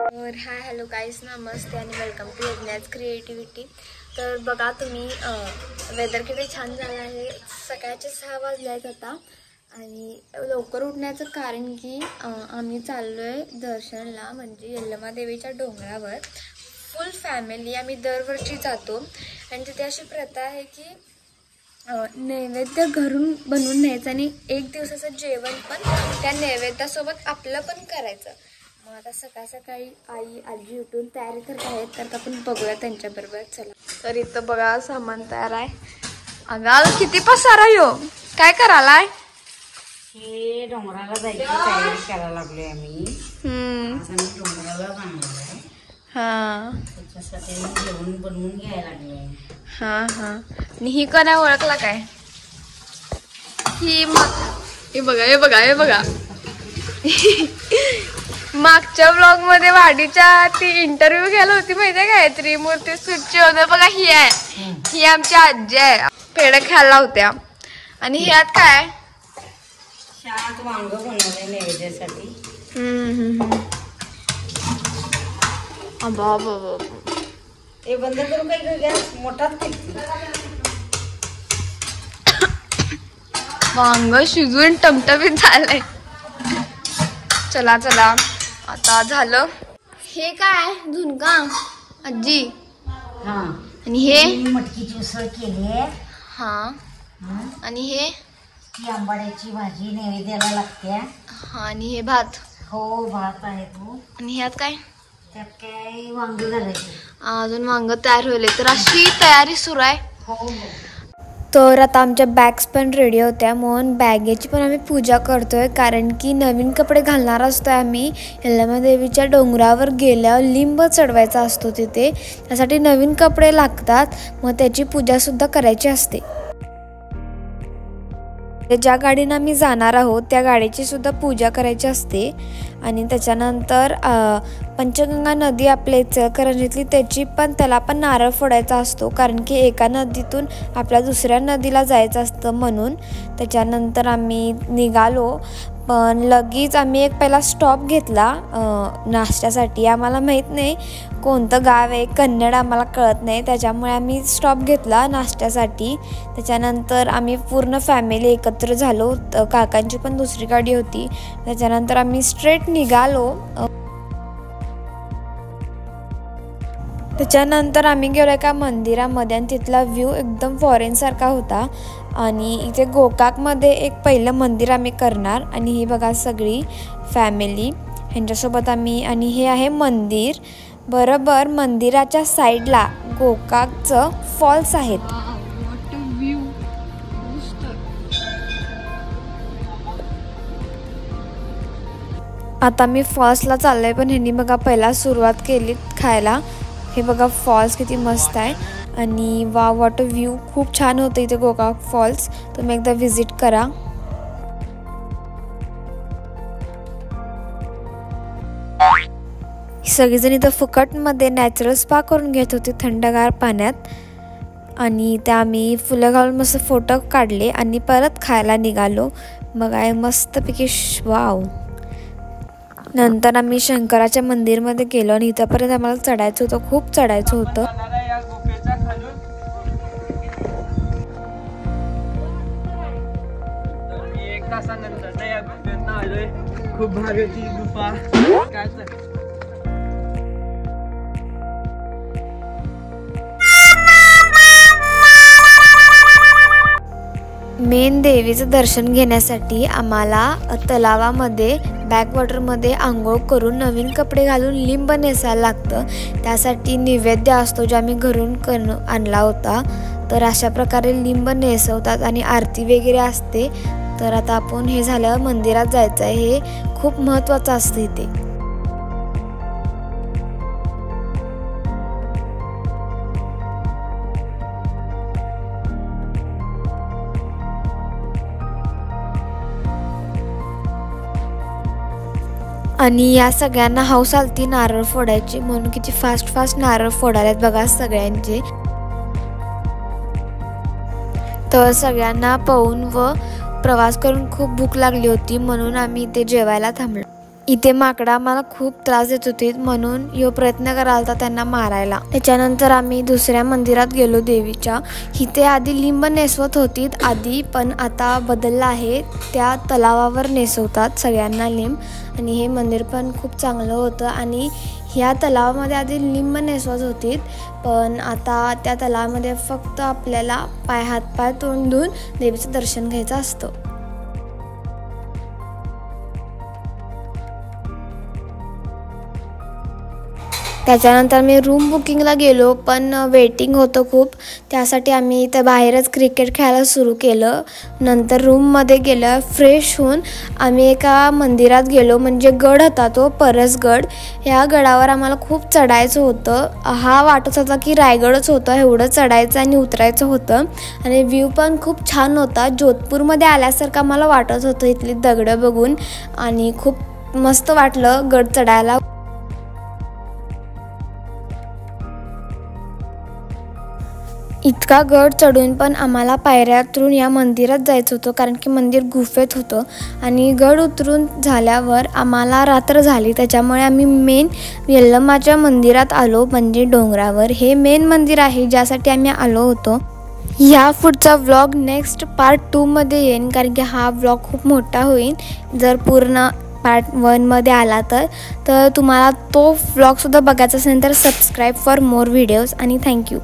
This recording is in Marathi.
तर हाय हॅलो गाईस, नमस्ते आणि वेलकम टू यज्ञाज क्रिएटिव्हिटी। तर बघा तुम्ही वेदर किती छान झालं आहे। सकाळचे 6 वाजले आहेत आता आणि लवकर उठण्याचं कारण की आम्ही चाललोय दर्शनला, म्हणजे यल्लमा देवीच्या डोंगरावर। फुल फॅमिली आम्ही दरवर्षी जातो आणि तिथे अशी प्रथा आहे की नैवेद्य घरून बनवून न्यायचं आणि एक दिवसाचं जेवण पण त्या नैवेद्यासोबत आपलं पण करायचं। मग आता सकाळ सकाळी आई आजी उठून तयारी करत आहेत, तर आपण बघूया त्यांच्याबरोबर। चला, तर इथं बघा सामान तयार आहे। अगं किती पसारा यो, काय करायलाय? हे डोंगराला जायची तयारी करायला लागलोय आम्ही। डोंगराला जाणार आहे। हा, त्याच्यासाठी जेवण बनवून घ्यायला लागले। हा हा, आणि ही कोणा ओळखला काय? ही हे बघा हे बघा हे बघा मागच्या ब्लॉग मध्ये वाडीच्या ती इंटरव्ह्यू घ्यायला होती माहितीये काय, त्रिमूर्ती सूटची होते बघा। ही आहे, ही आमची आजी आहे। पेढे खायला होत्या। आणि ह्यात काय शाळेत वांग बनवलंय नैवेद्यासाठी। हे बंद करू काय गॅस मोठाच वांग शिजून टमटमीत झालंय। चला चला, आता झालं। हे काय झुणका आजी? हा, आणि हे मटकीची उसळ केली। हा, आणि हे ही आंबाड्याची भाजी नैवेद्याला लागते। हा, आणि हे भात? हो, भात आहे तो। आणि ह्यात काय? त्यात काय वांग घालायचे, अजून वांग तयार होईल, तर अशी तयारी सुरू आहे। हो। तर आता आमच्या बॅग्स पण रेडी होत्या, म्हणून बॅगेची पण आम्ही पूजा करतोय, कारण की नवीन कपडे घालणार असतोय आम्ही। यल्लमा देवीच्या डोंगरावर गेल्यावर लिंब चढवायचा असतो तिथे, त्यासाठी नवीन कपडे लागतात, मग त्याची पूजासुद्धा करायची असते। ज्या गाडीनं आम्ही जाणार आहोत त्या गाडीची सुद्धा पूजा करायची असते। आणि त्याच्यानंतर पंचगंगा नदी आपल्या इचलकरंजीतली, त्याला पण नारळ फोडायचा असतो, कारण की एका नदीतून आपल्या दुसऱ्या नदीला जायचं असतं म्हणून। त्याच्यानंतर आम्ही निघालो, पण लगेच आम्ही एक पहिला स्टॉप घेतला नाश्त्यासाठी। आम्हाला माहीत नाही कोणतं गाव आहे, कन्नड आम्हाला कळत नाही, त्याच्यामुळे आम्ही स्टॉप घेतला नाश्त्यासाठी। त्याच्यानंतर आम्ही पूर्ण फॅमिली एकत्र झालो, काकांची पण दुसरी गाडी होती। त्याच्यानंतर आम्ही स्ट्रेट निघालो। त्याच्यानंतर आम्ही गेलो एका मंदिरामध्ये आणि तिथला व्ह्यू एकदम फॉरेनसारखा होता। आणि इथे गोकाकमध्ये एक पहिलं मंदिर आम्ही करणार, आणि ही बघा सगळी फॅमिली ह्यांच्यासोबत आम्ही। आणि हे आहे मंदिर, बरोबर मंदिराच्या साईडला गोकाकचं फॉल्स आहेत। आता मी फॉल्सला चाललोय, पण ह्यांनी बघा पहिला सुरुवात केली खायला। हे बघा फॉल्स किती मस्त आहे, आणि वा वॉटर व्ह्यू खूप छान होतं इथे गोकाक फॉल्स, तुम्ही एकदा व्हिजिट करा। सगळेजण इथं फुकटमध्ये नॅचरल स्पा करून घेत होते थंडगार पाण्यात, आणि त्या आम्ही फुलं घालून मस्त फोटो काढले आणि परत खायला निघालो। मग आहे मस्तपैकी वाव। नंतर आम्ही शंकराच्या मंदिरमध्ये गेलो, आणि इथंपर्यंत आम्हाला चढायचं होतं, खूप चढायचं होतं। एक तासानंतर या गुफेत आलोय, खूप भागाची गुफा। मेन देवीचं दर्शन घेण्यासाठी आम्हाला तलावामध्ये बॅकवॉटरमध्ये आंघोळ करून नवीन कपडे घालून लिंब नेसायला लागतं। त्यासाठी नैवेद्य असतो जो आम्ही घरून आणला होता, तर अशा प्रकारे लिंब नेसवतात आणि आरती वगैरे असते। तर आता आपण हे झाल्यावर मंदिरात जायचं आहे, हे खूप महत्त्वाचं असतं इथे। आणि या सगळ्यांना हौस आलती नारळ फोडायची, म्हणून किती फास्ट नारळ फोडायला बघा सगळ्यांचे। तर सगळ्यांना पाहून व प्रवास करून खूप भूक लागली होती, म्हणून आम्ही इथे जेवायला थांबलो। इथे माकडं आम्हाला खूप त्रास देत होती, म्हणून यो प्रयत्न करायला होता त्यांना मारायला. त्याच्यानंतर आम्ही दुसऱ्या मंदिरात गेलो देवीच्या. इथे आधी लिंब नेसवत होती आधी, पण आता बदललं आहे. त्या तलावावर नेसवतात सगळ्यांना लिंब. आणि हे मंदिर पण खूप चांगलं होतं. आणि ह्या तलावामध्ये आधी लिंब नेसवत होती, पण आता त्या तलावामध्ये फक्त आपल्याला हातपाय तोंड धुवून देवीचं दर्शन घ्यायचं असतं. त्याच्यानंतर मी रूम बुकिंगला गेलो, पण वेटिंग होतं खूप. त्यासाठी आम्ही इथं बाहेरच क्रिकेट खेळायला सुरू केलं. नंतर रूममध्ये गेलं, फ्रेश होऊन आम्ही एका मंदिरात गेलो. म्हणजे गड होता तो परसगड. ह्या गडावर आम्हाला खूप चढायचं होतं. हा वाटत होता की रायगडच होतं, एवढं चढायचं आणि उतरायचं होतं. आणि व्ह्यू पण खूप छान होता. जोधपूरमध्ये आल्यासारखं आम्हाला वाटत होतं इथली दगडं बघून. आणि खूप मस्त वाटलं गड चढायला. इतका गड चढून पण आम्हाला पायऱ्यातून या मंदिरात जायचं होतं, कारण की मंदिर गुफेत होतं. आणि गड उतरून झाल्यावर आम्हाला रात्र झाली. त्याच्यामुळे आम्ही मेन यल्लमाच्या मंदिरात आलो, म्हणजे डोंगरावर. हे मेन मंदिर आहे ज्यासाठी आम्ही आलो होतो. ह्या पुढचा व्लॉग नेक्स्ट पार्ट 2मध्ये येईन, कारण की हा व्लॉग खूप मोठा होईल जर पूर्ण पार्ट 1मध्ये आला तर तुम्हाला तो व्लॉगसुद्धा बघायचा असेल तर सबस्क्राईब फॉर मोर व्हिडिओज. आणि थँक्यू.